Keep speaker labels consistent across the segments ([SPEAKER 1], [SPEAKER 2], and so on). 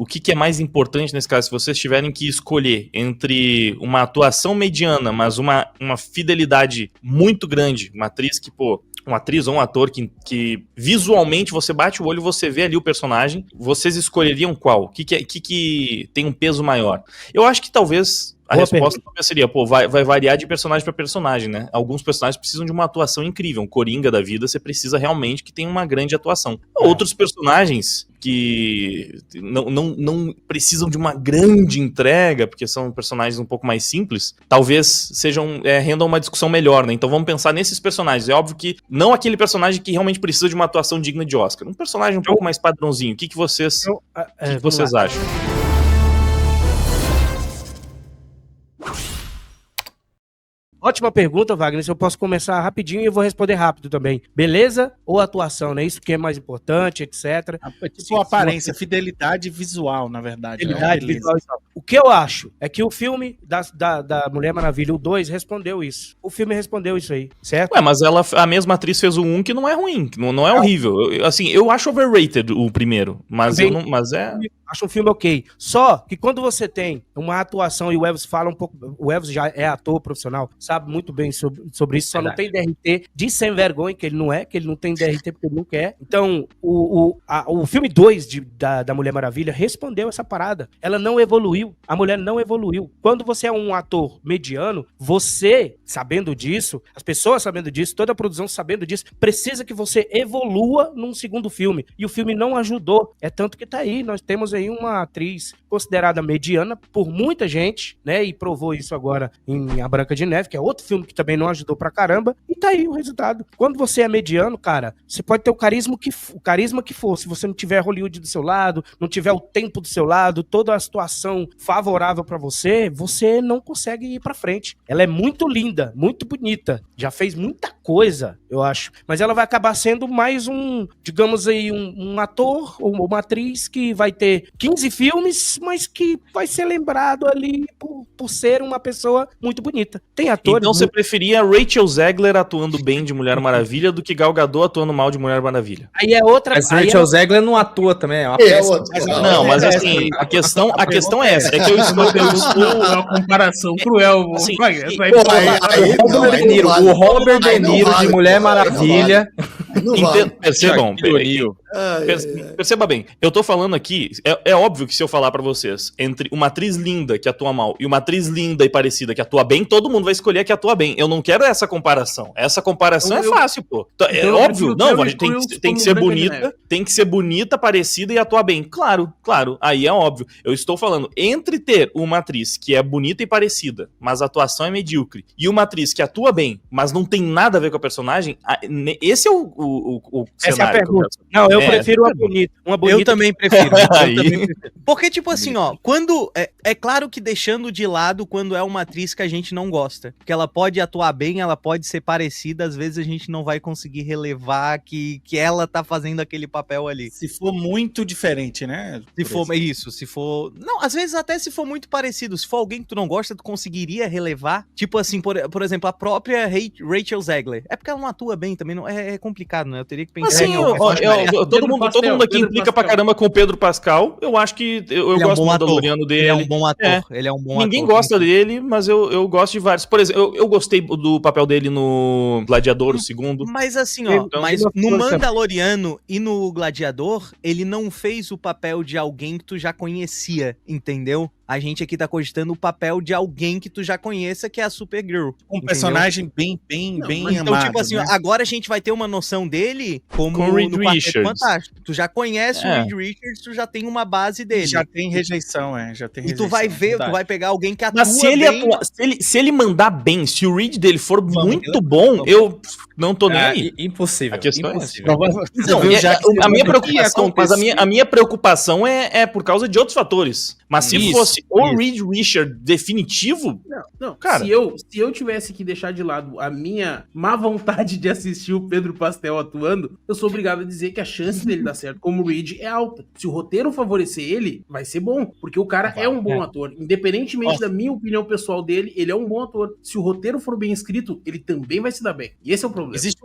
[SPEAKER 1] que que é mais importante nesse caso, se vocês tiverem que escolher entre uma atuação mediana, mas uma fidelidade muito grande, uma atriz que, pô, uma atriz ou um ator que visualmente você bate o olho e você vê ali o personagem, vocês escolheriam qual? O que tem um peso maior? Eu acho que talvez a resposta seria, pô, vai variar de personagem para personagem, né? Alguns personagens precisam de uma atuação incrível. Um Coringa da vida, você precisa realmente que tenha uma grande atuação. Outros personagens que não precisam de uma grande entrega, porque são personagens um pouco mais simples, talvez rendam uma discussão melhor, né? Então vamos pensar nesses personagens. É óbvio que não aquele personagem que realmente precisa de uma atuação digna de Oscar. Um personagem um pouco mais padrãozinho. O que vocês acham?
[SPEAKER 2] Ótima pergunta, Wagner. Se eu posso começar rapidinho e eu vou responder rápido também. Beleza ou atuação, né? Isso que é mais importante, etc.
[SPEAKER 3] Tipo aparência, fidelidade visual, na verdade.
[SPEAKER 2] Fidelidade visual. O que eu acho é que o filme da Mulher Maravilha, o 2, respondeu isso. O filme respondeu isso aí, certo?
[SPEAKER 1] Ué, mas a mesma atriz fez o 1 que não é ruim, não é horrível. Eu acho overrated o primeiro, mas
[SPEAKER 2] Acho um filme ok. Só que quando você tem uma atuação, e o Elvis fala um pouco, o Elvis já é ator profissional, sabe muito bem sobre isso, só não tem DRT de sem vergonha, que ele não tem DRT porque ele não quer. Então, o filme 2 da Mulher Maravilha respondeu essa parada. Ela não evoluiu. A mulher não evoluiu. Quando você é um ator mediano, você, sabendo disso, as pessoas sabendo disso, toda a produção sabendo disso, precisa que você evolua num segundo filme. E o filme não ajudou. É tanto que tá aí, nós temos aí uma atriz considerada mediana por muita gente, né? E provou isso agora em A Branca de Neve, que é outro filme que também não ajudou pra caramba. E tá aí o resultado. Quando você é mediano, cara, você pode ter o carisma que for. Se você não tiver Hollywood do seu lado, não tiver o tempo do seu lado, toda a situação favorável pra você, você não consegue ir pra frente. Ela é muito linda, muito bonita. Já fez muita coisa, eu acho. Mas ela vai acabar sendo mais digamos aí, um ator ou uma atriz que vai ter 15 filmes, mas que vai ser lembrado ali por ser uma pessoa muito bonita. Tem atores...
[SPEAKER 1] Então você preferia Rachel Zegler atuando bem de Mulher Maravilha do que Gal Gadot atuando mal de Mulher Maravilha?
[SPEAKER 2] Aí é outra...
[SPEAKER 4] Mas Rachel Zegler não atua também, é uma peça.
[SPEAKER 1] Não, mas assim, a questão é essa. É que eu estou...
[SPEAKER 3] É uma comparação cruel.
[SPEAKER 1] Assim,
[SPEAKER 4] o Robert De Niro de Mulher Maravilha...
[SPEAKER 1] Perceba bem, eu tô falando aqui, é óbvio que se eu falar pra vocês, entre uma atriz linda que atua mal e uma atriz linda e parecida que atua bem, todo mundo vai escolher a que atua bem. Eu não quero essa comparação. Essa comparação é fácil, pô. É óbvio, não, tem que ser bonita, tem que ser bonita, parecida e atuar bem. Claro, aí é óbvio. Eu estou falando, entre ter uma atriz que é bonita e parecida, mas a atuação é medíocre, e uma atriz que atua bem, mas não tem nada a ver com a personagem, esse é o
[SPEAKER 2] essa cenário. É a pergunta. Não, eu prefiro uma bonita.
[SPEAKER 5] Eu também prefiro. Porque, tipo assim, ó, quando... É claro que deixando de lado quando é uma atriz que a gente não gosta. Porque ela pode atuar bem, ela pode ser parecida, às vezes a gente não vai conseguir relevar que ela tá fazendo aquele papel ali.
[SPEAKER 3] Se for muito diferente, né?
[SPEAKER 5] Se for... Não, às vezes até se for muito parecido. Se for alguém que tu não gosta, tu conseguiria relevar. Tipo assim, por exemplo, a própria Rachel Zegler. É porque ela não atua bem também, não é complicado, né? Eu teria que pensar...
[SPEAKER 1] Assim, todo mundo aqui implica pra caramba com o Pedro Pascal. Eu acho que eu gosto do Mandaloriano dele.
[SPEAKER 5] Ele é um bom ator.
[SPEAKER 1] Ninguém gosta dele, mas eu gosto de vários. Por exemplo, eu gostei do papel dele no Gladiador, o segundo.
[SPEAKER 5] Mas assim, ó, no Mandaloriano e no Gladiador, ele não fez o papel de alguém que tu já conhecia, entendeu? A gente aqui tá cogitando o papel de alguém que tu já conheça, que é a Supergirl.
[SPEAKER 3] Um personagem bem
[SPEAKER 5] então,
[SPEAKER 3] amado,
[SPEAKER 5] tipo assim,
[SPEAKER 3] né?
[SPEAKER 5] Agora a gente vai ter uma noção dele como
[SPEAKER 1] com Reed
[SPEAKER 5] no Quarteto
[SPEAKER 1] Richards.
[SPEAKER 5] Fantástico. Tu já conhece o Reed Richards, tu já tem uma base dele.
[SPEAKER 3] Já tem rejeição,
[SPEAKER 5] E tu vai ver, tu vai pegar alguém que atua
[SPEAKER 1] Mas se ele mandar bem, se o read dele for muito bom, eu não tô nem aí.
[SPEAKER 4] Impossível.
[SPEAKER 1] A questão
[SPEAKER 4] impossível.
[SPEAKER 1] Não, a minha preocupação, mas a minha preocupação é por causa de outros fatores. Mas se fosse o Reed Richards definitivo,
[SPEAKER 6] Não,
[SPEAKER 1] cara,
[SPEAKER 6] se eu tivesse que deixar de lado a minha má vontade de assistir o Pedro Pascal atuando, eu sou obrigado a dizer que a chance dele dar certo como Reed é alta. Se o roteiro favorecer ele, vai ser bom, porque o cara é um bom ator. Independentemente da minha opinião pessoal dele, ele é um bom ator. Se o roteiro for bem escrito, ele também vai se dar bem. E esse é o problema.
[SPEAKER 3] Existe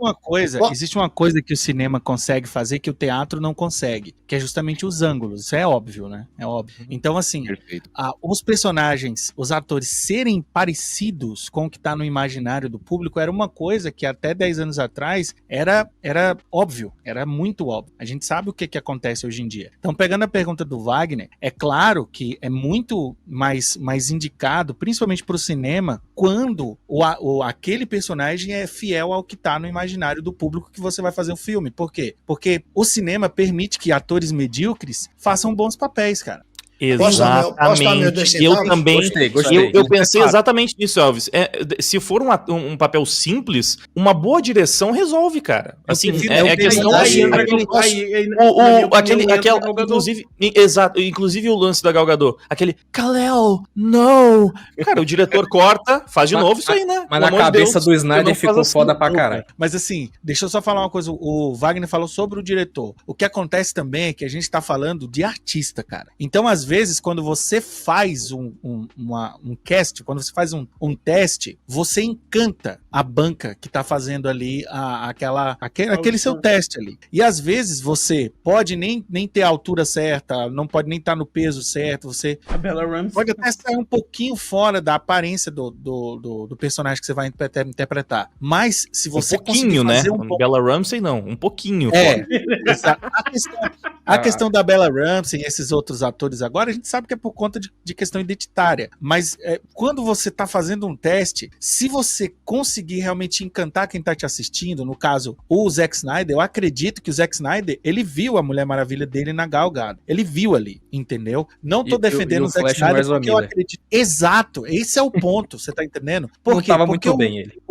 [SPEAKER 3] uma coisa que o cinema consegue fazer que o teatro não consegue, que é justamente os ângulos. Isso é óbvio, né? É óbvio. Então, assim, os personagens, os atores serem parecidos com o que tá no imaginário do público era uma coisa que até 10 anos atrás era óbvio, era muito óbvio. A gente sabe o que acontece hoje em dia. Então, pegando a pergunta do Wagner, é claro que é muito mais indicado, principalmente pro cinema, quando aquele personagem é fiel ao que tá no imaginário do público que você vai fazer um filme. Por quê? Porque o cinema permite que atores medíocres façam bons papéis, cara.
[SPEAKER 1] Exatamente. Eu também. Eu pensei exatamente nisso, Elvis. Se for um papel simples, uma boa direção resolve, cara. Assim, inclusive o lance da Gal Gadot, aquele Kal-El, no. Cara, o diretor corta, faz de novo isso aí, né?
[SPEAKER 4] Mas na cabeça do Snyder ficou foda pra caralho.
[SPEAKER 3] Mas assim, deixa eu só falar uma coisa. O Wagner falou sobre o diretor. O que acontece também é que a gente tá falando de artista, cara. Então, às vezes, quando você faz um cast, quando você faz um teste, você encanta a banca que tá fazendo ali aquele seu teste ali. E às vezes você pode nem ter a altura certa, não pode nem estar no peso certo, você pode até sair um pouquinho fora da aparência do personagem que você vai interpretar. Mas se você
[SPEAKER 1] um pouquinho, né? Bella Ramsey não, um pouquinho.
[SPEAKER 3] A questão da Bella Ramsey e esses outros atores agora, a gente sabe que é por conta de questão identitária, mas quando você tá fazendo um teste, se você conseguir realmente encantar quem tá te assistindo, no caso, o Zack Snyder, eu acredito que o Zack Snyder, ele viu a Mulher Maravilha dele na Gal Gadot, ele viu ali, entendeu? Não tô defendendo o Zack Snyder porque eu acredito. Exato, esse é o ponto, você tá entendendo?
[SPEAKER 4] Não tava muito bem ele.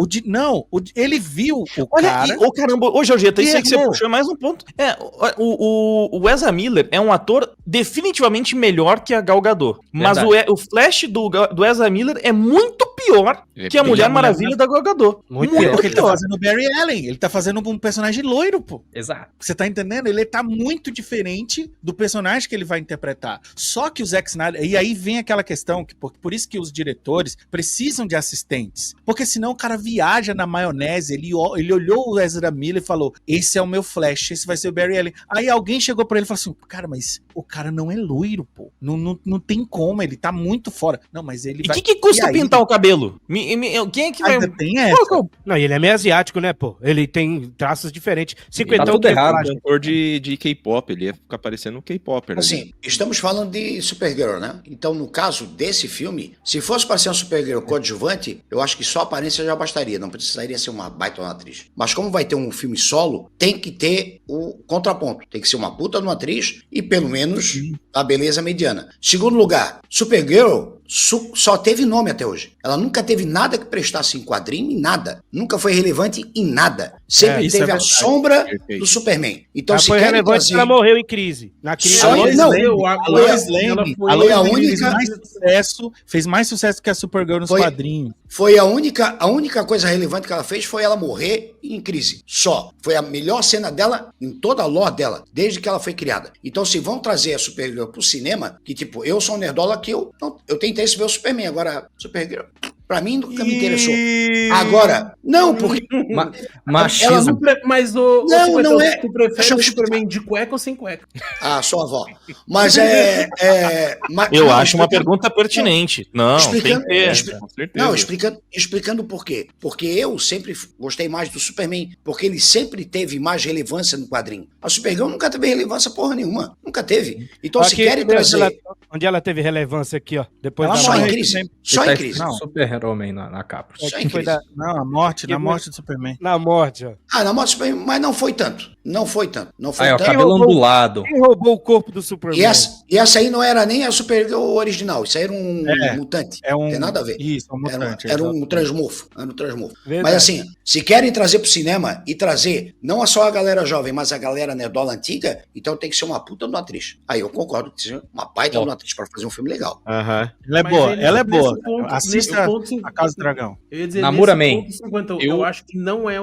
[SPEAKER 3] Ele viu o
[SPEAKER 1] cara... Olha, caramba, ô Jorgeta, isso aí que você puxou é mais um ponto. O Ezra Miller é um ator definitivamente melhor que a Gal Gadot. Mas o Flash do Ezra Miller é muito pior que a Mulher Maravilha da Gal Gadot.
[SPEAKER 3] Muito pior. Porque ele tá fazendo o Barry Allen. Ele tá fazendo um personagem loiro, pô.
[SPEAKER 4] Exato.
[SPEAKER 3] Você tá entendendo? Ele tá muito diferente do personagem que ele vai interpretar. Só que o Zack Snyder... E aí vem aquela questão, por isso que os diretores precisam de assistentes. Porque senão o cara viaja na maionese. Ele olhou o Ezra Miller e falou, esse é o meu Flash, esse vai ser o Barry Allen. Aí alguém chegou pra ele e falou assim, cara, mas o cara não é loiro, pô. Não tem como, ele tá muito fora. Não, mas ele vai...
[SPEAKER 1] E que custa pintar o cabelo? Quem é que vai...
[SPEAKER 3] Tem essa.
[SPEAKER 2] Não, e ele é meio asiático, né, pô? Ele tem traços diferentes.
[SPEAKER 4] Tá tudo errado. É um cantor de K-pop, ele ia ficar parecendo um K-popper.
[SPEAKER 7] Assim, estamos falando de Supergirl, né? Então, no caso desse filme, se fosse para ser um Supergirl coadjuvante, eu acho que só a aparência já bastaria, não precisaria ser uma baita atriz. Mas como vai ter um filme solo, tem que ter o contraponto. Tem que ser uma puta de uma atriz e pelo menos a beleza mediana. Segundo lugar, Supergirl só teve nome até hoje. Ela nunca teve nada que prestasse em quadrinho, em nada. Nunca foi relevante em nada. Sempre teve a sombra do Superman. Então,
[SPEAKER 2] ela foi relevante porque ela morreu em crise. Na crise.
[SPEAKER 3] A Lois Lane fez mais sucesso que a Supergirl nos quadrinhos.
[SPEAKER 7] Foi a única coisa relevante que ela fez foi ela morrer em crise. Só. Foi a melhor cena dela em toda a lore dela, desde que ela foi criada. Então, se vão trazer a Supergirl pro cinema, que tipo, eu sou um nerdola que eu tenho interesse em ver o Superman. Agora, Supergirl, pra mim, nunca me interessou. Agora, não, porque...
[SPEAKER 4] Machismo.
[SPEAKER 6] Mas
[SPEAKER 7] não é...
[SPEAKER 6] Tu prefere o Superman de cueca ou sem cueca?
[SPEAKER 7] Ah, sua avó. Mas
[SPEAKER 1] eu acho uma pergunta pertinente. Não,
[SPEAKER 7] explicando por quê. Porque eu sempre gostei mais do Superman, porque ele sempre teve mais relevância no quadrinho. A Supergirl nunca teve relevância porra nenhuma. Nunca teve. Então, se querem trazer...
[SPEAKER 2] Onde ela teve relevância aqui, ó. Depois
[SPEAKER 7] só em crise. Só em crise.
[SPEAKER 4] Super
[SPEAKER 8] Super-Homem na capa.
[SPEAKER 7] Isso é
[SPEAKER 2] que foi
[SPEAKER 7] incrível.
[SPEAKER 3] Não, na morte do Superman.
[SPEAKER 2] Na morte, ó.
[SPEAKER 7] Ah, na moto do Superman, mas não foi tanto. Não foi tanto. Não foi
[SPEAKER 8] Aí, ó,
[SPEAKER 7] tanto.
[SPEAKER 8] cabelo ondulado.
[SPEAKER 2] Quem roubou o corpo do Superman?
[SPEAKER 7] E essa aí não era nem a Supergirl original. Isso aí era um mutante.
[SPEAKER 3] É um...
[SPEAKER 7] Tem nada a ver.
[SPEAKER 3] Isso, um mutante.
[SPEAKER 7] Era um transmorfo.
[SPEAKER 2] Verdade.
[SPEAKER 7] Mas assim, se querem trazer pro cinema e trazer não só a galera jovem, mas a galera nerdola antiga, então tem que ser uma puta de uma atriz. Aí eu concordo que seja uma baita de uma atriz pra fazer um filme legal.
[SPEAKER 4] Aham.
[SPEAKER 3] Ela é
[SPEAKER 6] Mas
[SPEAKER 3] boa,
[SPEAKER 6] ele-
[SPEAKER 3] ela é
[SPEAKER 6] nesse
[SPEAKER 3] boa.
[SPEAKER 6] ponto-
[SPEAKER 3] Assista
[SPEAKER 6] nesse ponto, sim.
[SPEAKER 3] A Casa do Dragão.
[SPEAKER 6] Eu ia dizer,
[SPEAKER 8] Namura
[SPEAKER 6] nesse
[SPEAKER 8] Man.
[SPEAKER 6] ponto, 50, eu acho que não é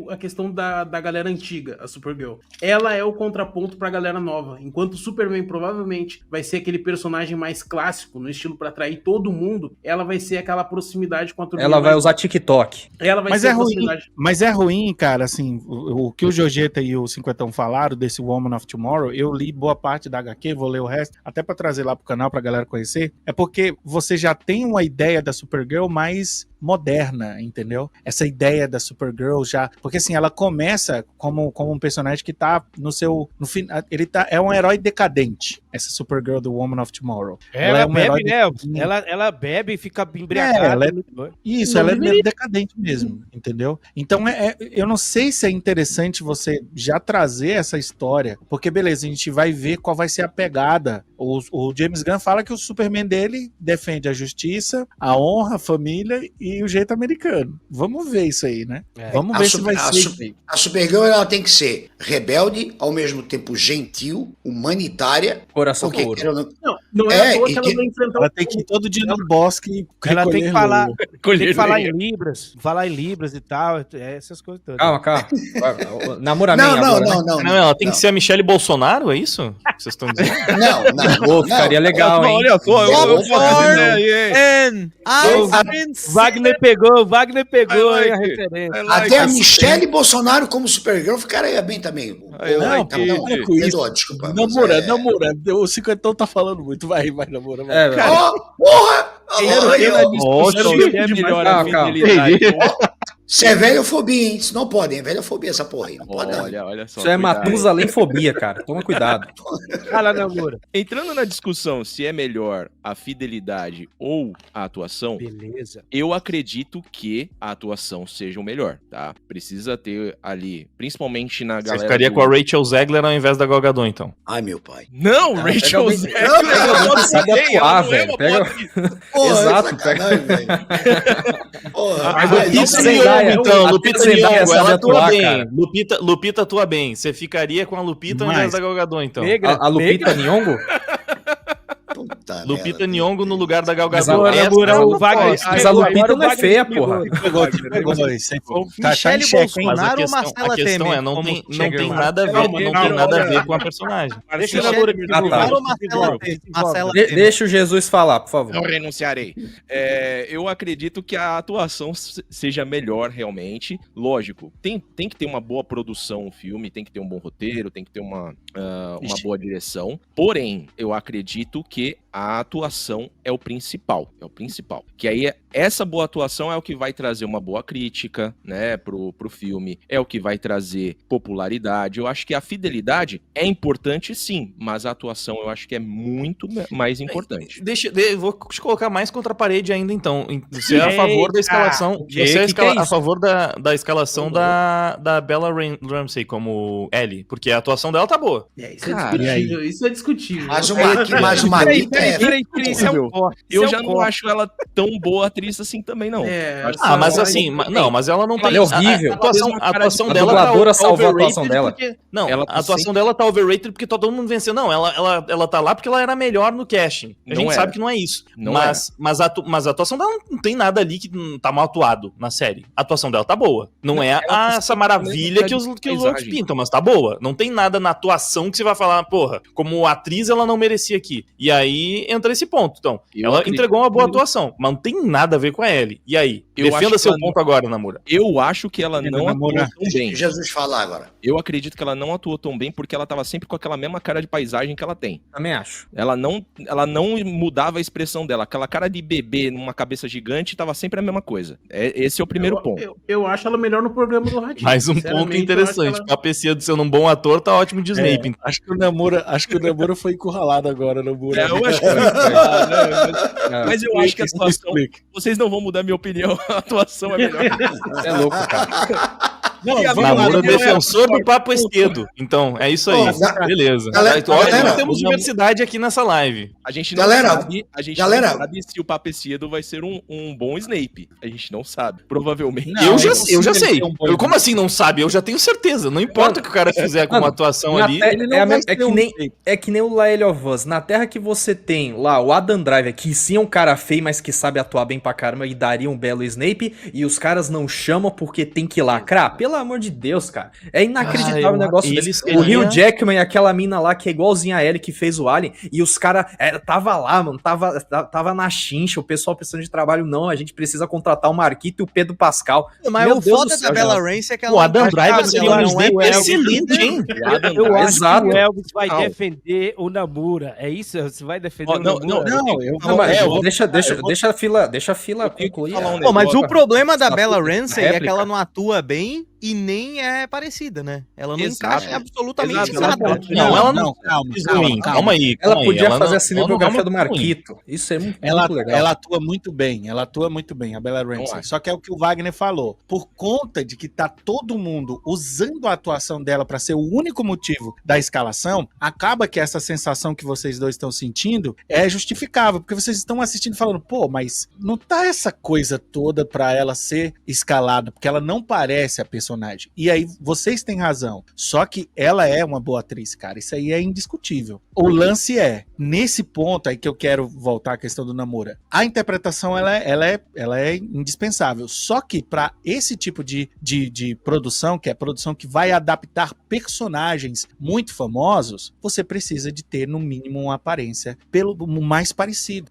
[SPEAKER 6] a questão da galera antiga, a Supergirl. Ela é o contraponto pra galera nova. Enquanto o Superman provavelmente vai ser aquele personagem mais clássico, no estilo pra atrair todo mundo, ela vai ser aquela proximidade com a turma.
[SPEAKER 8] Ela vai usar TikTok.
[SPEAKER 6] Ela vai
[SPEAKER 3] Mas
[SPEAKER 6] ser
[SPEAKER 3] é
[SPEAKER 6] a
[SPEAKER 3] ruim,
[SPEAKER 6] proximidade.
[SPEAKER 3] mas é ruim, cara, assim, o que o Jorgeta e o 50 falaram desse Woman of Tomorrow, eu li boa parte da HQ, vou ler o resto, até pra trazer lá pro canal pra galera conhecer, é porque você já tem uma ideia da Supergirl mais moderna, entendeu? Essa ideia da Supergirl já, porque assim, ela começa como um personagem que tá no final, é um herói decadente, essa Supergirl do Woman of Tomorrow.
[SPEAKER 2] Ela
[SPEAKER 3] é um herói
[SPEAKER 2] bebe, né?
[SPEAKER 3] decadente.
[SPEAKER 2] Ela bebe e fica embriagada.
[SPEAKER 3] ela é-
[SPEAKER 2] muito doido.
[SPEAKER 3] Isso,
[SPEAKER 6] Não
[SPEAKER 3] ela é
[SPEAKER 6] deveria.
[SPEAKER 3] decadente mesmo, entendeu? Então, eu não sei se é interessante você já trazer essa história, porque beleza, a gente vai ver qual vai ser a pegada. O James Gunn fala que o Superman dele defende a justiça, a honra, a família e o jeito americano. Vamos ver isso aí, né? Vamos ver se vai ser...
[SPEAKER 7] A Supergirl ela tem que ser rebelde, ao mesmo tempo gentil, humanitária.
[SPEAKER 8] Coração
[SPEAKER 7] Porque,
[SPEAKER 8] puro.
[SPEAKER 7] querendo ou não,
[SPEAKER 6] Não é à toa
[SPEAKER 7] e
[SPEAKER 6] que ela
[SPEAKER 7] que-
[SPEAKER 6] vai enfrentar
[SPEAKER 3] Ela tem que ir todo dia no bosque
[SPEAKER 2] Ela tem que
[SPEAKER 3] recolher
[SPEAKER 2] falar,
[SPEAKER 3] lua.
[SPEAKER 2] tem que falar em libras e tal, essas coisas todas.
[SPEAKER 8] Calma. Namura Man
[SPEAKER 7] não,
[SPEAKER 8] agora, né?
[SPEAKER 1] Não, ela tem que ser a Michelle Bolsonaro, é isso? Que vocês estão dizendo?
[SPEAKER 8] Pô, ficaria legal, hein?
[SPEAKER 4] Olha só,
[SPEAKER 7] Vamos
[SPEAKER 2] Wagner pegou
[SPEAKER 4] I like
[SPEAKER 2] a
[SPEAKER 4] it.
[SPEAKER 2] referência.
[SPEAKER 7] Até a Michelle Bolsonaro como Supergirl ficaria bem também.
[SPEAKER 3] Não, para com isso.
[SPEAKER 7] Desculpa.
[SPEAKER 3] Namora. O 50 tá falando muito. Vai, namora. Vai.
[SPEAKER 8] velho.
[SPEAKER 7] Porra!
[SPEAKER 4] é melhor a
[SPEAKER 8] Calma.
[SPEAKER 4] fidelidade.
[SPEAKER 7] Isso é velhofobia, hein? Isso não pode, é velhofobia essa porra aí. Não pode, não.
[SPEAKER 4] Olha só.
[SPEAKER 8] Isso é
[SPEAKER 4] cuidado.
[SPEAKER 8] Matusalenfobia, cara. Toma cuidado.
[SPEAKER 2] Fala, namora.
[SPEAKER 4] Entrando na discussão se é melhor a fidelidade ou a atuação,
[SPEAKER 2] Beleza.
[SPEAKER 4] eu acredito que a atuação seja o melhor, tá? Precisa ter ali, principalmente na
[SPEAKER 1] Você
[SPEAKER 4] galera.
[SPEAKER 1] ficaria com a Rachel Zegler ao invés da Gal Gadot, então.
[SPEAKER 7] Ai, meu pai.
[SPEAKER 4] Não,
[SPEAKER 8] Ah,
[SPEAKER 4] Rachel
[SPEAKER 8] pega
[SPEAKER 4] Zegler.
[SPEAKER 7] alguém-
[SPEAKER 8] pega alguém que sabe atuar, velho. Pega-
[SPEAKER 7] Porra,
[SPEAKER 8] Exato,
[SPEAKER 7] sacanagem, velho. Porra,
[SPEAKER 4] Mas
[SPEAKER 7] vai,
[SPEAKER 4] Lupita
[SPEAKER 7] não,
[SPEAKER 8] Zendaya,
[SPEAKER 1] Então,
[SPEAKER 8] a
[SPEAKER 1] Lupita
[SPEAKER 8] Zendaya
[SPEAKER 1] Nyong'o,
[SPEAKER 8] sabe
[SPEAKER 1] ela atua
[SPEAKER 8] atuar,
[SPEAKER 1] bem.
[SPEAKER 8] cara.
[SPEAKER 1] Lupita atua bem. Você ficaria com a Lupita ao invés da Gal Gadot, então.
[SPEAKER 2] Negra,
[SPEAKER 8] A Lupita Nyong'o?
[SPEAKER 7] puta
[SPEAKER 1] Lupita
[SPEAKER 7] merda.
[SPEAKER 1] Nyong'o no lugar da Gal
[SPEAKER 8] Mas
[SPEAKER 1] Gadot.
[SPEAKER 8] agora,
[SPEAKER 1] Essa
[SPEAKER 2] namora,
[SPEAKER 1] não
[SPEAKER 2] o Wagner-
[SPEAKER 1] pode.
[SPEAKER 8] Mas a Lupita não é feia,
[SPEAKER 2] pegou.
[SPEAKER 8] porra.
[SPEAKER 3] Pegou. Isso aí foi- tá
[SPEAKER 5] Michele
[SPEAKER 3] em xeque, hein?
[SPEAKER 1] Mas
[SPEAKER 5] Bolsonaro ou
[SPEAKER 1] a
[SPEAKER 5] Marcela
[SPEAKER 1] questão
[SPEAKER 5] Temer?
[SPEAKER 1] é, não
[SPEAKER 5] como
[SPEAKER 1] tem
[SPEAKER 5] Supergirl?
[SPEAKER 1] nada a ver,
[SPEAKER 6] Calma,
[SPEAKER 1] não
[SPEAKER 6] calma,
[SPEAKER 1] tem nada a
[SPEAKER 6] olha.
[SPEAKER 1] ver com a personagem.
[SPEAKER 2] Deixa
[SPEAKER 6] Michele-
[SPEAKER 2] o namoro aqui.
[SPEAKER 8] Ah, tá.
[SPEAKER 5] Bolsonaro ou Marcela Temer? Marcela Temer.
[SPEAKER 8] Deixa o Jesus falar, por favor.
[SPEAKER 4] Não renunciarei. Eu acredito que a atuação seja melhor realmente. Lógico, tem que ter uma boa produção o filme, tem que ter um bom roteiro, tem que ter uma boa direção. Porém, eu acredito que a atuação é o principal. É o principal. Que aí, essa boa atuação é o que vai trazer uma boa crítica, né, pro filme. É o que vai trazer popularidade. Eu acho que a fidelidade é importante, sim. Mas a atuação eu acho que é muito mais importante.
[SPEAKER 1] Vou te colocar mais contra a parede ainda, então. Você é a favor da escalação.
[SPEAKER 8] Que
[SPEAKER 1] Você é
[SPEAKER 8] que é
[SPEAKER 1] a
[SPEAKER 8] isso?
[SPEAKER 1] favor da escalação da Bella Ramsey como Ellie. Porque a atuação dela tá boa.
[SPEAKER 6] Isso é
[SPEAKER 4] Cara,
[SPEAKER 6] discutível. Isso é discutível.
[SPEAKER 7] Mas uma Anitta é...
[SPEAKER 5] Isso é um corte.
[SPEAKER 4] Eu
[SPEAKER 5] Isso é
[SPEAKER 4] já
[SPEAKER 5] um
[SPEAKER 4] não
[SPEAKER 5] corte.
[SPEAKER 4] acho ela tão boa atriz assim também, não.
[SPEAKER 1] Mas assim, não, mas ela não tem.
[SPEAKER 8] Ela é horrível.
[SPEAKER 1] A atuação
[SPEAKER 8] A
[SPEAKER 1] dela
[SPEAKER 8] dubladora
[SPEAKER 1] tá
[SPEAKER 8] salvou a
[SPEAKER 1] overrated
[SPEAKER 8] atuação dela.
[SPEAKER 1] porque- não,
[SPEAKER 4] Ela
[SPEAKER 1] a atuação dela tá overrated porque todo mundo venceu. Não, ela tá lá porque ela era melhor no casting. A
[SPEAKER 4] Não
[SPEAKER 1] gente
[SPEAKER 4] era.
[SPEAKER 1] sabe que não é isso.
[SPEAKER 4] Não
[SPEAKER 1] mas a atuação dela não tem nada ali que tá mal atuado na série. A atuação dela tá boa. Não é essa maravilha que os outros pintam, mas tá boa. Não tem nada na atuação que você vai falar, porra, como atriz ela não merecia aqui. E aí entra esse ponto. Então,
[SPEAKER 4] Eu
[SPEAKER 1] ela
[SPEAKER 4] acredito
[SPEAKER 1] entregou uma boa
[SPEAKER 4] que-
[SPEAKER 1] atuação, mas não tem nada a ver com a Ellie. E aí?
[SPEAKER 4] Eu acho
[SPEAKER 1] Defenda
[SPEAKER 4] que
[SPEAKER 1] seu
[SPEAKER 4] ela
[SPEAKER 1] ponto agora, Namura.
[SPEAKER 4] Eu acho que ela não atuou tão bem.
[SPEAKER 7] Jesus falar agora.
[SPEAKER 4] Eu acredito que ela não atuou tão bem porque ela tava sempre com aquela mesma cara de paisagem que ela tem.
[SPEAKER 8] Também acho.
[SPEAKER 4] Ela não mudava a expressão dela. Aquela cara de bebê numa cabeça gigante tava sempre a mesma coisa. Esse é o primeiro ponto.
[SPEAKER 6] Eu acho ela melhor no programa do Ratinho.
[SPEAKER 1] Mais um ponto
[SPEAKER 6] Sinceramente, eu
[SPEAKER 1] interessante.
[SPEAKER 6] acho
[SPEAKER 1] A PC de ser um bom ator tá ótimo de Snape.
[SPEAKER 3] Acho que o Namura foi encurralado agora, Namura.
[SPEAKER 4] Eu acho Mas eu acho que a atuação... Vocês não vão mudar minha opinião, a atuação é melhor.
[SPEAKER 8] É louco, cara.
[SPEAKER 1] Namura é defensor do papo esquerdo. Então, é isso aí. Beleza. Nós temos diversidade aqui nessa live.
[SPEAKER 4] A gente não sabe, não sabe se o papo esquerdo vai ser um bom Snape. A gente não sabe. Provavelmente.
[SPEAKER 1] Não, eu já sei. Como assim não sabe? Eu já tenho certeza. Não importa o que o cara fizer com uma atuação ali.
[SPEAKER 8] É que nem o Lael of Us. Na Terra que você tem lá o Adam Driver, que sim é um cara feio, mas que sabe atuar bem pra caramba e daria um belo Snape, e os caras não chamam porque tem que lacrar. Pelo amor de Deus, cara. É inacreditável o negócio desse. O Hugh Jackman e aquela mina lá que é igualzinha a Ellie que fez o Alien, e os caras tava lá, mano, tava na chincha, o pessoal precisando de trabalho, não, a gente precisa contratar o Marquito e o Pedro Pascal.
[SPEAKER 5] Mas o foda da Bella Ramsey é que ela...
[SPEAKER 1] O Adam Driver seria um Snape excelente, hein?
[SPEAKER 2] Eu acho que o Elvis vai defender o Namura. É isso? Você vai defender o Namura?
[SPEAKER 8] Deixa a fila concluir.
[SPEAKER 5] Mas o problema da Bella Ramsey é que ela não atua bem e nem é parecida, né? Ela não encaixa em absolutamente nada.
[SPEAKER 1] Não, ela não. Calma aí.
[SPEAKER 8] Ela podia fazer a cinematografia do Marquito. Isso é muito legal.
[SPEAKER 3] Ela atua muito bem, a Bella Ramsey. Só que é o que o Wagner falou. Por conta de que tá todo mundo usando a atuação dela pra ser o único motivo da escalação, acaba que essa sensação que vocês dois estão sentindo é justificável, porque vocês estão assistindo falando, pô, mas não tá essa coisa toda pra ela ser escalada, porque ela não parece a personagem. E aí, vocês têm razão. Só que ela é uma boa atriz, cara. Isso aí é indiscutível. O lance nesse ponto aí que eu quero voltar à questão do Namura, a interpretação, ela é indispensável. Só que para esse tipo de produção, que é produção que vai adaptar personagens muito famosos, você precisa de ter, no mínimo, uma aparência pelo mais parecido.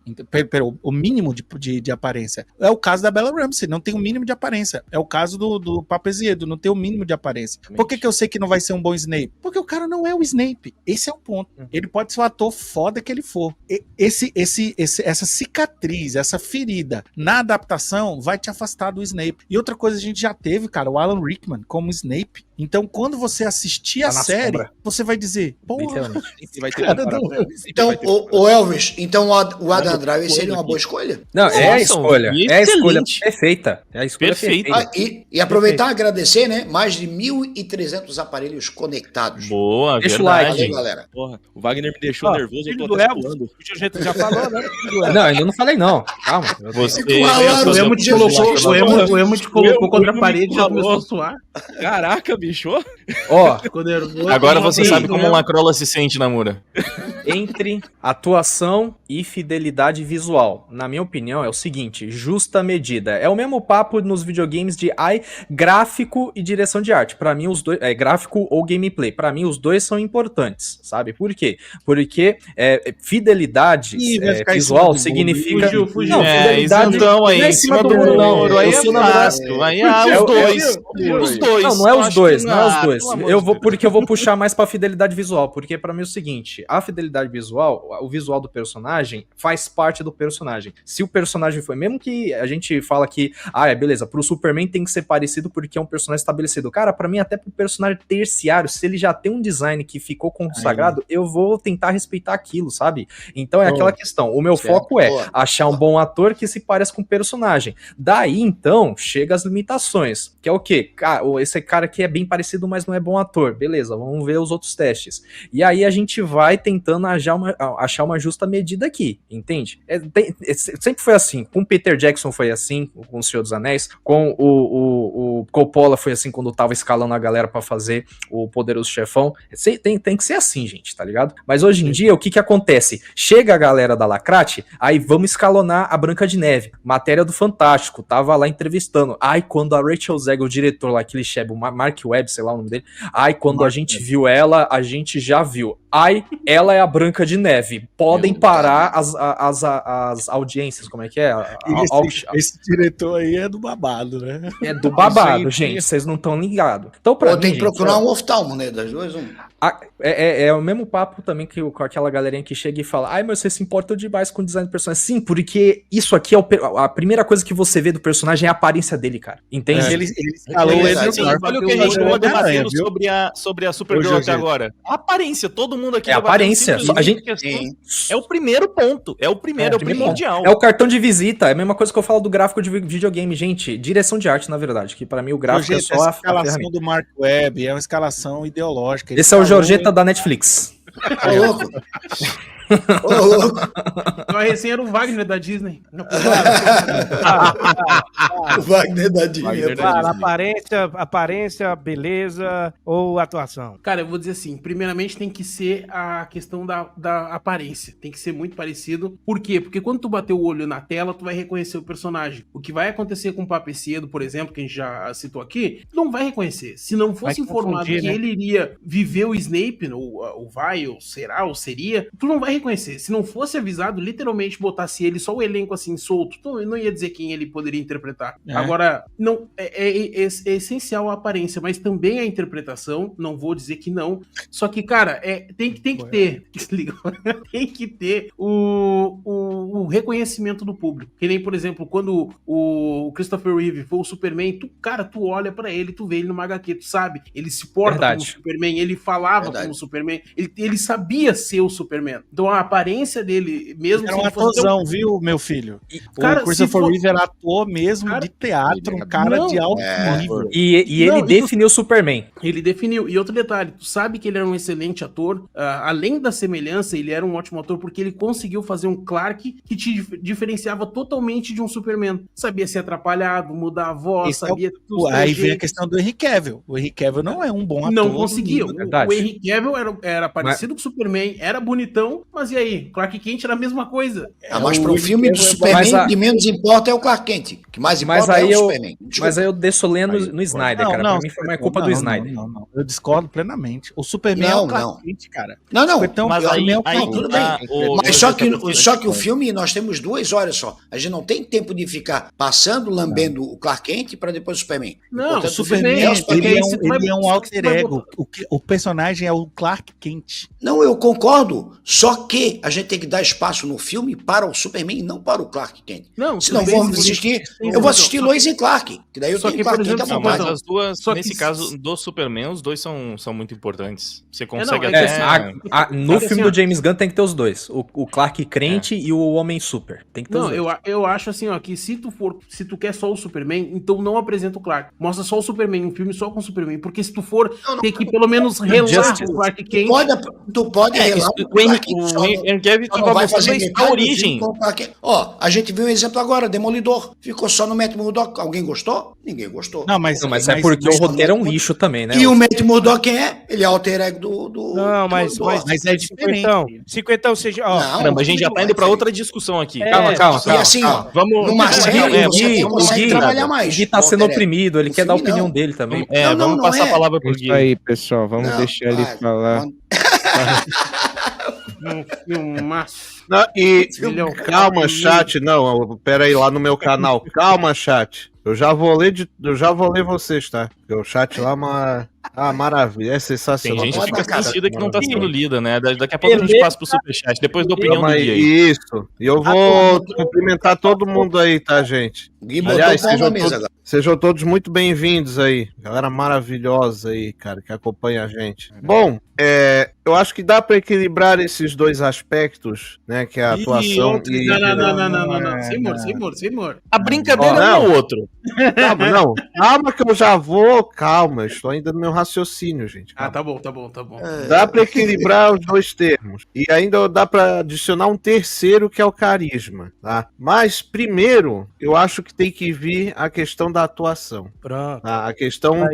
[SPEAKER 3] O mínimo de aparência. É o caso da Bella Ramsey, não tem o mínimo de aparência. É o caso do Papezido, não tem o mínimo de aparência. Por que eu sei que não vai ser um bom Snape? Porque o cara não é o Snape. Esse é o ponto. Ele pode ser o ator foda que ele for. Essa cicatriz, essa ferida na adaptação vai te afastar do Snape. E outra coisa, a gente já teve, cara, o Alan Rickman como Snape. Então, quando você assistir a série, você vai dizer, porra,
[SPEAKER 7] então, o Elvis, então o Adam Driver seria uma boa escolha?
[SPEAKER 8] Não, é a escolha. É a escolha perfeita. É a escolha perfeita.
[SPEAKER 7] E aproveitar e agradecer, né? Mais de 1.300 aparelhos conectados.
[SPEAKER 1] Boa,
[SPEAKER 7] deixa o like, galera.
[SPEAKER 4] Porra, o Wagner me deixou nervoso, eu tô
[SPEAKER 2] até pulando. O jeito já falou, né?
[SPEAKER 8] Não, ainda não falei não. Calma.
[SPEAKER 6] O Emo te colocou contra a parede e já começou a suar.
[SPEAKER 4] Caraca, bicho.
[SPEAKER 1] Agora você sabe como um Lacrola se sente, Namura.
[SPEAKER 8] Entre atuação e fidelidade visual, na minha opinião, é o seguinte: justa medida. É o mesmo papo nos videogames de gráfico e direção de arte. Pra mim, os dois, gráfico ou gameplay, pra mim, os dois são importantes, sabe? Por quê? Porque fidelidade visual significa...
[SPEAKER 6] Fugiu.
[SPEAKER 8] Não, fidelidade
[SPEAKER 1] isentão aí, em cima do muro, aí é fácil. Aí os dois.
[SPEAKER 8] Não é os dois. Porque eu vou puxar mais pra fidelidade visual, porque pra mim é o seguinte: a fidelidade visual, o visual do personagem faz parte do personagem. Se o personagem foi, mesmo que a gente fala que, beleza, pro Superman tem que ser parecido porque é um personagem estabelecido. Cara, pra mim até pro personagem terciário, se ele já tem um design que ficou consagrado, eu vou tentar respeitar aquilo, sabe? Então é aquela questão, o meu foco é achar um bom ator que se pareça com o personagem. Daí, então, chega as limitações, que é o quê? Esse cara aqui é bem parecido, mas não é bom ator. Beleza, vamos ver os outros testes. E aí a gente vai tentando achar uma justa medida aqui, entende? Sempre foi assim. Com o Peter Jackson foi assim, com o Senhor dos Anéis. Com o Coppola foi assim quando tava escalando a galera pra fazer o Poderoso Chefão. Tem que ser assim, gente, tá ligado? Mas hoje em dia, o que acontece? Chega a galera da Lacrate, aí vamos escalonar a Branca de Neve. Matéria do Fantástico, tava lá entrevistando. Quando a Rachel Zegel, o diretor lá, aquele chefe, o Mark Webb, sei lá o nome dele. Quando a gente viu ela, a gente já viu. Ela é a Branca de Neve. Podem parar as audiências, como é que é?
[SPEAKER 3] Esse diretor aí é do babado, né?
[SPEAKER 8] É do babado, gente. Vocês não estão ligados. Então,
[SPEAKER 7] tem que procurar um oftalmo, né? Das duas,
[SPEAKER 8] É o mesmo papo também que com aquela galerinha que chega e fala, ai, mas você se importa demais com o design do personagem. Sim, porque isso aqui é a primeira coisa que você vê do personagem é a aparência dele, cara. Entende?
[SPEAKER 3] Ele falou
[SPEAKER 1] olha o que a gente falou debatendo sobre a Supergirl até agora. A aparência, todo mundo aqui...
[SPEAKER 8] É a aparência. A gente...
[SPEAKER 1] É o primeiro ponto. É o primordial.
[SPEAKER 8] É o cartão de visita. É a mesma coisa que eu falo do gráfico de videogame, gente. Direção de arte, na verdade, que pra mim o gráfico é só a
[SPEAKER 3] escalação do Mark Webb, é uma escalação ideológica.
[SPEAKER 8] Esse é o Jorgeta da Netflix.
[SPEAKER 7] Ô, louco. Ô, louco.
[SPEAKER 6] A recém era o Wagner da Disney.
[SPEAKER 7] O Wagner da Disney.
[SPEAKER 2] Cara, aparência, beleza ou atuação?
[SPEAKER 6] Cara, eu vou dizer assim, primeiramente tem que ser a questão da aparência. Tem que ser muito parecido. Por quê? Porque quando tu bater o olho na tela, tu vai reconhecer o personagem. O que vai acontecer com o Papecedo, por exemplo, que a gente já citou aqui, tu não vai reconhecer. Se não fosse informado que ele iria viver o Snape, ou vai, ou será, ou seria, tu não vai reconhecer. Se não fosse avisado, literalmente botasse ele, só o elenco assim, solto, tu não ia dizer quem ele poderia interpretar. Agora, não é essencial a aparência, mas também a interpretação, não vou dizer que não. Só que, cara, tem que ter tem que ter o reconhecimento do público. Que nem, por exemplo, quando o Christopher Reeve foi o Superman, tu olha pra ele, tu vê ele numa HQ, tu sabe, ele se porta como Superman, ele falava como Superman, ele sabia ser o Superman. Então a aparência dele, mesmo
[SPEAKER 3] era um atorzão, viu, meu filho? O Christopher Reeve era ator mesmo, cara, de teatro, um cara de alto nível.
[SPEAKER 8] E ele definiu o Superman.
[SPEAKER 6] Ele definiu. E outro detalhe, tu sabe que ele era um excelente ator, além da semelhança, ele era um ótimo ator porque ele conseguiu fazer um Clark que te diferenciava totalmente de um Superman. Sabia ser atrapalhado, mudar a voz, sabia...
[SPEAKER 3] Aí vem a questão do Henry Cavill. O Henry Cavill não é um bom ator.
[SPEAKER 6] Não conseguia. O Henry Cavill era parecido com o Superman, era bonitão, mas e aí? Clark Kent era a mesma coisa.
[SPEAKER 7] Mas para um filme do Superman, o que menos importa é o Clark Kent. O que mais importa é o Superman.
[SPEAKER 8] Mas aí eu desço lendo no Snyder, cara. Pra mim foi uma culpa do Snyder.
[SPEAKER 3] Não. Eu discordo plenamente. O Superman é o Clark Kent, cara.
[SPEAKER 7] Não.
[SPEAKER 3] Então,
[SPEAKER 1] mas
[SPEAKER 7] tudo bem. Mas só que o filme, nós temos 2 horas só. A gente não tem tempo de ficar passando, lambendo o Clark Kent para depois o Superman.
[SPEAKER 3] Não, o Superman ele é um alter ego. O personagem é o Clark Kent.
[SPEAKER 7] Não, eu concordo. Só que a gente tem que dar espaço no filme para o Superman e não para o Clark Kent. Se não vamos assistir, eu vou assistir Lois e Clark. Que daí eu tenho Clark Kent à vontade.
[SPEAKER 1] Mas as duas, nesse caso do Superman, os dois são muito importantes. Você consegue até...
[SPEAKER 8] No filme do James Gunn tem que ter os dois. O Clark Kent e o Homem Super. Tem que ter os dois.
[SPEAKER 6] Eu acho assim, ó, que se tu quer só o Superman, então não apresenta o Clark. Mostra só o Superman, um filme só com o Superman. Porque se tu for ter que pelo menos relar o Clark Kent...
[SPEAKER 7] Tu pode relar
[SPEAKER 1] o Henry Cavill vai fazer a origem.
[SPEAKER 7] Ó, a gente viu um exemplo agora, Demolidor. Ficou só no Matt Murdock. Alguém gostou? Ninguém gostou.
[SPEAKER 8] Não, mas é porque o roteiro é um lixo também, né?
[SPEAKER 7] E o Matt Murdock quem é? Ele é alter ego do...
[SPEAKER 2] Não, mas é diferente. Cinquentão, seja...
[SPEAKER 1] Caramba, a gente já tá indo pra outra discussão aqui.
[SPEAKER 7] Calma. E assim, ó, no Marcelo, você consegue trabalhar mais.
[SPEAKER 8] O Gui tá sendo oprimido, ele quer dar a opinião dele também.
[SPEAKER 1] Vamos passar a palavra pro Gui.
[SPEAKER 9] Isso aí, pessoal, vamos deixar ele falar. Calma, chat. Não, pera aí, lá no meu canal. Calma, chat. Eu já vou ler vocês, tá? Porque o chat lá é uma maravilha, é sensacional.
[SPEAKER 1] Tem gente que fica sentida que não tá sendo lida, né? Daqui a pouco a gente passa pro superchat, depois da opinião do Gui aí.
[SPEAKER 9] Isso, e eu vou cumprimentar todo mundo aí, tá, gente? Aliás, sejam todos muito bem-vindos aí. Galera maravilhosa aí, cara, que acompanha a gente. Bom, eu acho que dá pra equilibrar esses dois aspectos, né? Que é a atuação e...
[SPEAKER 6] Não. Seymour.
[SPEAKER 1] A brincadeira é um outro.
[SPEAKER 9] Calma que eu já vou. Calma, eu estou ainda no meu raciocínio, gente. Calma.
[SPEAKER 6] Tá bom.
[SPEAKER 9] Dá pra equilibrar os dois termos. E ainda dá pra adicionar um terceiro, que é o carisma, tá? Mas, primeiro, eu acho que tem que vir a questão da atuação.
[SPEAKER 2] Pronto.
[SPEAKER 9] Tá? A questão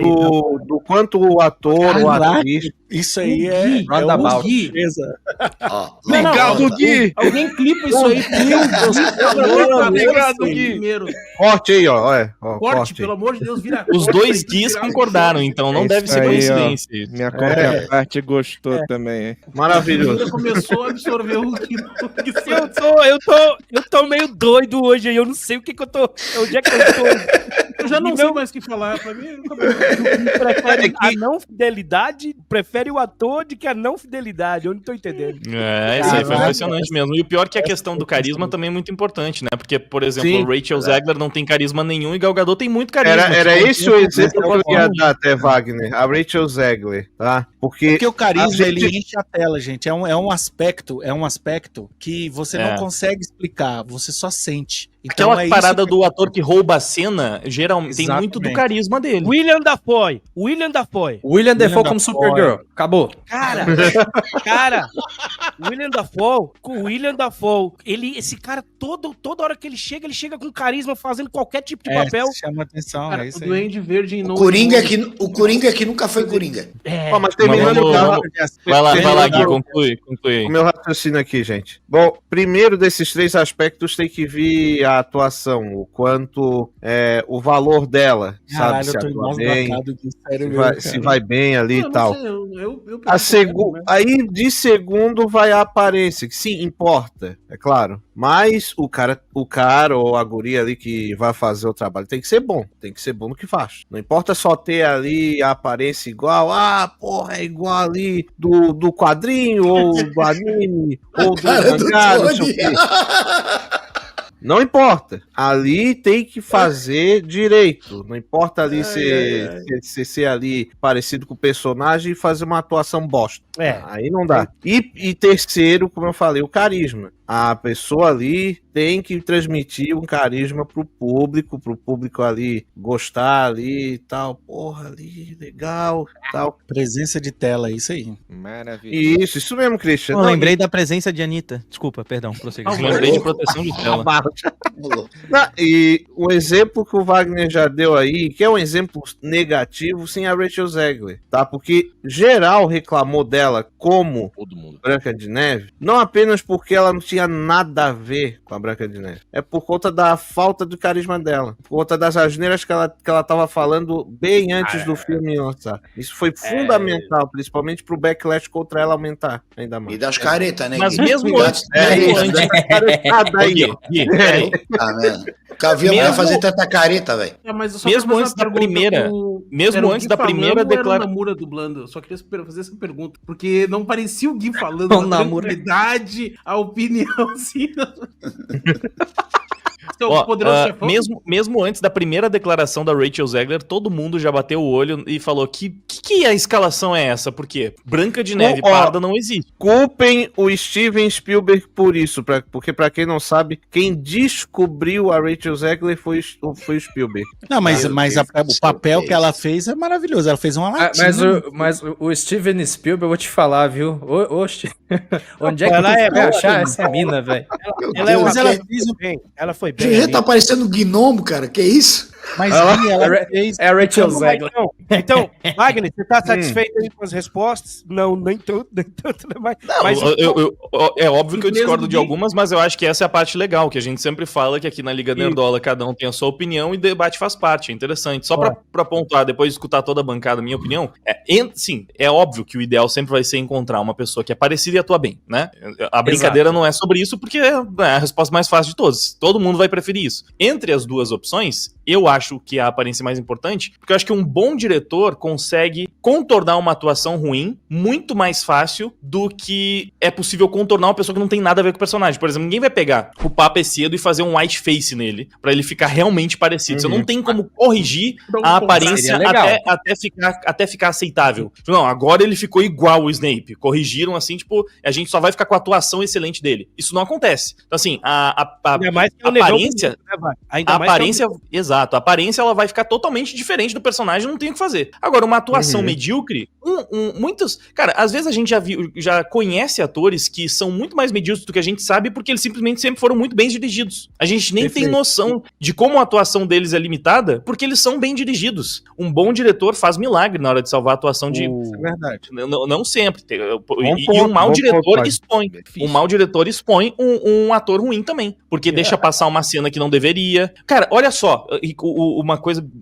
[SPEAKER 9] do quanto o ator, o atriz...
[SPEAKER 3] Isso aí é
[SPEAKER 8] o
[SPEAKER 6] Gui.
[SPEAKER 9] Obrigado, Gui.
[SPEAKER 6] Alguém clipa isso aí.
[SPEAKER 9] Obrigado, Gui. Corte aí, ó.
[SPEAKER 6] Corte, pelo amor de Deus, vira
[SPEAKER 1] Os dois guias concordaram, então não deve ser coincidência.
[SPEAKER 9] Ó, minha contraparte gostou também.
[SPEAKER 6] Maravilhoso. Começou a absorver o que
[SPEAKER 2] eu tô meio doido hoje, eu não sei o que eu tô. Onde é que eu tô?
[SPEAKER 6] Eu já não sei mais o que falar. Pra mim,
[SPEAKER 2] prefere a não fidelidade, prefere o ator de que a não fidelidade. Eu não tô entendendo.
[SPEAKER 1] Isso aí foi impressionante mesmo. E o pior é que a questão do carisma também é muito importante, né? Porque, por exemplo, Rachel Zegler não tem carisma nenhum e Gal Gadot tem muito carisma.
[SPEAKER 9] Era esse o exemplo que eu ia dar até, Wagner. A Rachel Zegler, tá? Porque
[SPEAKER 3] o carisma, ele enche a tela, gente. É um aspecto que você não consegue explicar, você só sente. Então,
[SPEAKER 1] aquela parada do ator que rouba a cena, geralmente tem muito do carisma dele.
[SPEAKER 2] William Dafoe como Supergirl. Acabou. Cara, William Dafoe, esse cara, toda hora que ele chega com carisma, fazendo qualquer tipo de papel.
[SPEAKER 3] Chama atenção,
[SPEAKER 6] cara,
[SPEAKER 3] isso
[SPEAKER 6] o Duende Verde
[SPEAKER 7] o Coringa que nunca foi Coringa.
[SPEAKER 9] Mas terminando
[SPEAKER 1] vai lá, Gui, conclui.
[SPEAKER 9] O meu raciocínio aqui, gente. Bom, primeiro desses três aspectos tem que vir a atuação, o quanto o valor dela, sabe? Se atua bem, se vai bem ali e tal. Aí de segundo vai a aparência, que sim, importa, é claro. Mas o cara ou a guria ali que vai fazer o trabalho tem que ser bom no que faz. Não importa só ter ali a aparência igual, é igual ali do quadrinho, ou do anime, ou do mangá, não sei o quê. Não importa. Ali tem que fazer direito. Não importa ali ser ali parecido com o personagem e fazer uma atuação bosta. Aí não dá. E terceiro, como eu falei, o carisma. A pessoa ali tem que transmitir um carisma pro público ali gostar ali e tal. Porra, ali, legal, tal.
[SPEAKER 3] Presença de tela, isso aí.
[SPEAKER 9] Maravilha. Isso mesmo, Christian.
[SPEAKER 5] Eu lembrei da presença de Anitta. Desculpa, perdão, prossiga.
[SPEAKER 1] Lembrei de proteção de tela.
[SPEAKER 9] E o exemplo que o Wagner já deu aí, que é um exemplo negativo, sim, a Rachel Zegler, tá? Porque geral reclamou dela como Branca de Neve, não apenas porque ela não tinha nada a ver com a Branca de Neve, é por conta da falta de carisma dela, por conta das asneiras que ela tava falando bem antes do filme lançar. Isso foi fundamental, principalmente pro backlash contra ela aumentar ainda mais.
[SPEAKER 7] E das caretas, né?
[SPEAKER 1] Mas mesmo antes...
[SPEAKER 7] Ia fazer tanta careta, velho.
[SPEAKER 1] Mesmo antes da primeira... Mesmo antes da primeira declaração...
[SPEAKER 6] Namura dublando. Eu só queria fazer essa pergunta. Porque não parecia o Gui falando a tranquilidade, a opinião, assim.
[SPEAKER 1] Mesmo antes da primeira declaração da Rachel Zegler, todo mundo já bateu o olho e falou que a escalação é essa? Porque Branca de Neve parda não existe.
[SPEAKER 9] Culpem o Steven Spielberg por isso, porque pra quem não sabe, quem descobriu a Rachel Zegler foi o Spielberg.
[SPEAKER 3] Não, mas o papel que ela fez é maravilhoso, ela fez uma latinha.
[SPEAKER 8] Mas o Steven Spielberg, eu vou te falar, viu? Onde é que ela vai achar essa mina, velho?
[SPEAKER 2] Ela foi bem.
[SPEAKER 7] Já tá parecendo gnomo, cara. Que isso?
[SPEAKER 3] Mas ela fez...
[SPEAKER 2] É a Rachel Zegler. Então, Wagner, você tá satisfeito aí com as respostas? Não, nem tanto, mas...
[SPEAKER 1] É óbvio que eu discordo de algumas, mas eu acho que essa é a parte legal, que a gente sempre fala que aqui na Liga Nerdola cada um tem a sua opinião e debate faz parte, é interessante. Só pra pontuar, depois de escutar toda a bancada, minha opinião, sim, é óbvio que o ideal sempre vai ser encontrar uma pessoa que é parecida e atua bem, né? A brincadeira não é sobre isso, porque é a resposta mais fácil de todos. Todo mundo vai preferir isso. Entre as duas opções, eu acho que a aparência é mais importante, porque eu acho que um bom diretor consegue contornar uma atuação ruim muito mais fácil do que é possível contornar uma pessoa que não tem nada a ver com o personagem. Por exemplo, ninguém vai pegar o Papa Cedo e fazer um white face nele, pra ele ficar realmente parecido. Você não tem como corrigir a aparência até ficar aceitável. Não, agora ele ficou igual o Snape. Corrigiram assim, tipo, a gente só vai ficar com a atuação excelente dele. Isso não acontece. Então, assim, a aparência... Exato, a aparência ela vai ficar totalmente diferente do personagem, não tem o que fazer. fazer. Agora, uma atuação medíocre, muitos... Cara, às vezes a gente já conhece atores que são muito mais medíocres do que a gente sabe porque eles simplesmente sempre foram muito bem dirigidos. A gente nem tem noção de como a atuação deles é limitada porque eles são bem dirigidos. Um bom diretor faz milagre na hora de salvar a atuação de...
[SPEAKER 3] É verdade.
[SPEAKER 1] Não sempre. E um mau diretor expõe. Um mau diretor expõe um ator ruim também. Porque deixa passar uma cena que não deveria. Cara, olha só,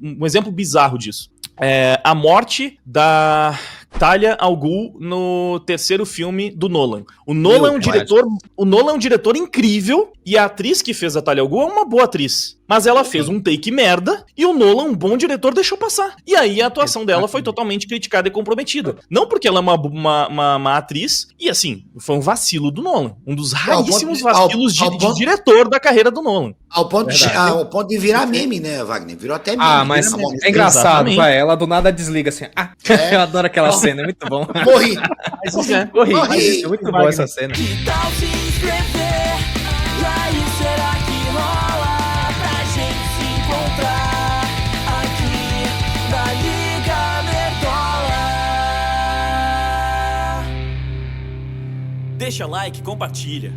[SPEAKER 1] um exemplo bizarro disso. A morte da Talia al Ghul no terceiro filme do Nolan. O Nolan é um diretor incrível e a atriz que fez a Talia al Ghul é uma boa atriz. Mas ela fez um take merda e o Nolan, um bom diretor, deixou passar. E aí a atuação dela foi totalmente criticada e comprometida. Não porque ela é uma atriz, e assim, foi um vacilo do Nolan. Um dos raríssimos vacilos de diretor da carreira do Nolan.
[SPEAKER 7] Ao ponto de virar meme, né, Wagner? Virou até meme.
[SPEAKER 8] Mas é engraçado, vai. Ela do nada desliga assim. Eu adoro aquela cena, é muito bom.
[SPEAKER 7] Morri.
[SPEAKER 8] Morri. É muito bom essa cena.
[SPEAKER 10] Que tal se inscrever? E aí, será que rola pra gente se encontrar aqui na Liga Nerdola? Deixa like, compartilha.